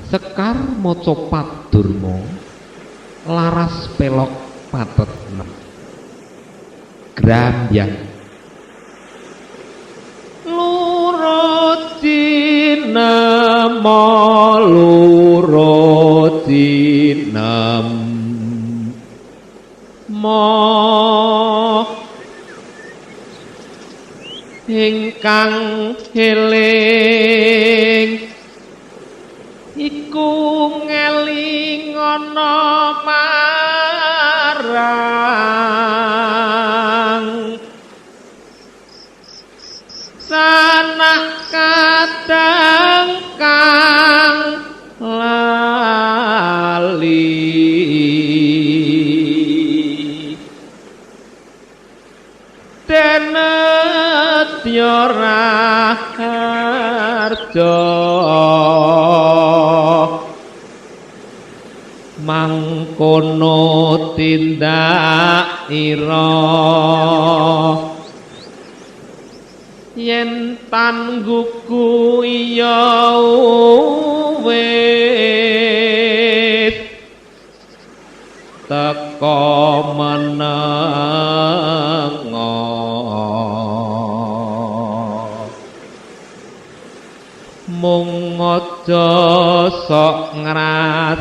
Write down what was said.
Sekar maca Padurma laras pelok patet enem Grambyang luro cinem ingkang eling iku ngelingono marang sanak kadang kang lali denetya raharja mangkono tindak ira yen tan gugu iya wis teka menenga mung aja sok ngrasani